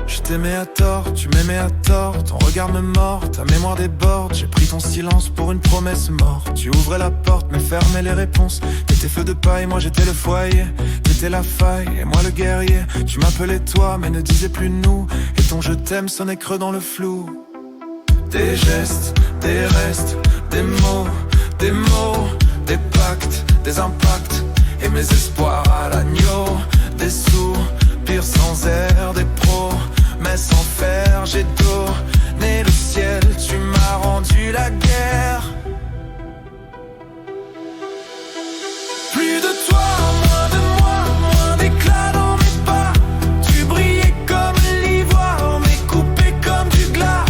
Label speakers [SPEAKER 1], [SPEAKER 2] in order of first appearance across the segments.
[SPEAKER 1] Je t'aimais à tort, tu m'aimais à tort. Ton regard me mord, ta mémoire déborde. J'ai pris ton silence pour une promesse morte. Tu ouvrais la porte mais fermais les réponses. T'étais feu de paille, moi j'étais le foyer. T'étais la faille et moi le guerrier. Tu m'appelais toi mais ne disais plus nous. Et ton je t'aime sonnait creux dans le flou. Des gestes, des restes, des mots, des pactes, des impacts. Et mes espoirs à l'agneau. Des soupirs sans air, des pros mais sans faire, j'ai donné le ciel, tu m'as rendu la guerre. Plus de toi, moins de moi, moins d'éclat dans mes pas. Tu brillais comme l'ivoire, mais coupé comme du glas.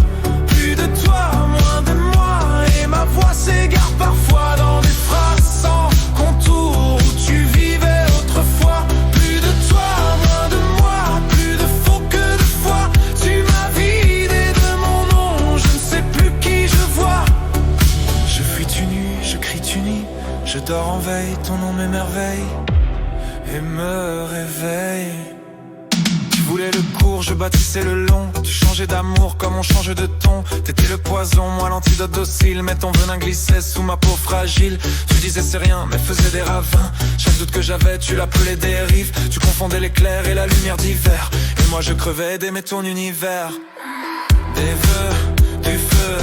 [SPEAKER 1] Plus de toi, moins de moi, et ma voix s'égare parfois dans des phrases sans contour où tu vivais autrefois. Plus de toi, moins de moi, plus de faux que de foi. Tu m'as vidé de mon nom, je ne sais plus qui je vois. Je fuis tu nu, je crie tu nie. Je dors en veille, ton nom m'émerveille et me réveille. Tu voulais le court, je bâtissais le long. Tu changeais d'amour comme on change de ton. T'étais le poison, moi l'antidote docile. Mais ton venin glissait sous ma peau fragile. Tu disais c'est rien, mais faisais des ravins. Chaque doute que j'avais, tu l'appelais dérive. Tu confondais l'éclair et la lumière d'hiver. Et moi je crevais d'aimer ton univers. Des vœux, du feu,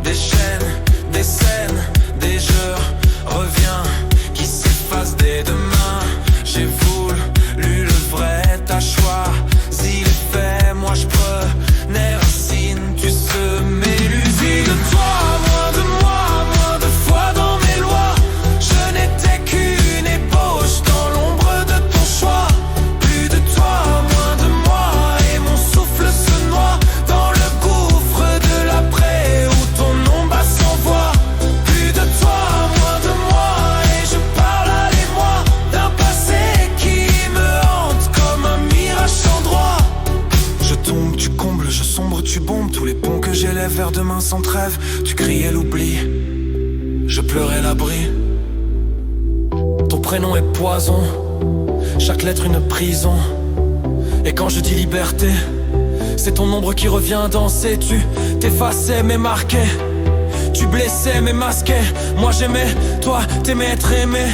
[SPEAKER 1] des chaînes, des scènes, des jeux. Reviens, qui s'efface dès demain. J'ai voulu le vrai, t'as choisi les faits. Moi je prenais racine, tu semais l'usine. De toi, moins de moi, moins de foi dans mes lois. Je n'étais qu'une ébauche dans l'ombre de ton choix. Plus de toi, moins de moi, et mon souffle se noie dans le gouffre de l'après où ton nom bat sans voix. Plus de toi, moins de moi, et je parle à l'émoi d'un passé qui me hante comme un mirage sans droit. Je tombe, tu combles, je sombre, tu bombes tous les ponts que j'élève vers demain sans trêve. Tu criais l'oubli, je pleurais l'abri. Ton prénom est poison, chaque lettre une prison. Et quand je dis liberté, c'est ton ombre qui revient danser. Tu t'effaçais mais marquais, tu blessais mais masquais. Moi j'aimais, toi t'aimais être aimé.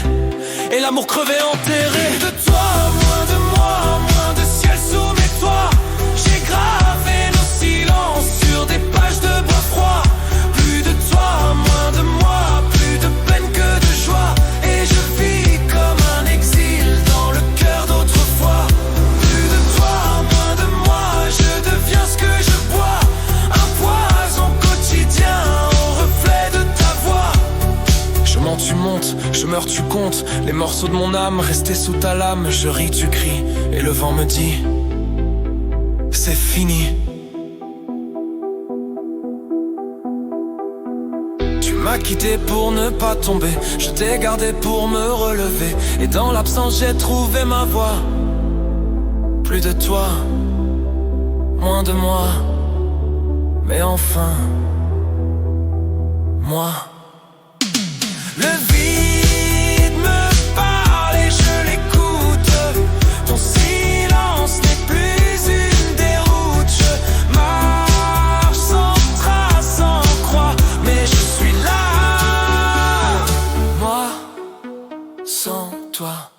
[SPEAKER 1] Et l'amour crevé enterré. Plus de toi, moins de moi, moins de ciel sous mes toits. J'ai gravé nos silences sur des pages de bois froid. Plus de toi, moins de moi, plus de peine que de joie. Et je vis comme un exil dans le cœur d'autrefois. Plus de toi, moins de moi, je deviens ce que je bois. Un poison quotidien au reflet de ta voix. Je mens, tu montes, je meurs, tu comptes. Les morceaux de mon âme restés sous ta lame. Je ris, tu cries, et le vent me dit c'est fini. Tu m'as quitté pour ne pas tomber, je t'ai gardé pour me relever. Et dans l'absence j'ai trouvé ma voie. Plus de toi, moins de moi, mais enfin moi. Le vide me parle et je l'écoute. Ton silence n'est plus une déroute. Je marche sans trace, sans croix, mais je suis là. Moi, sans toi.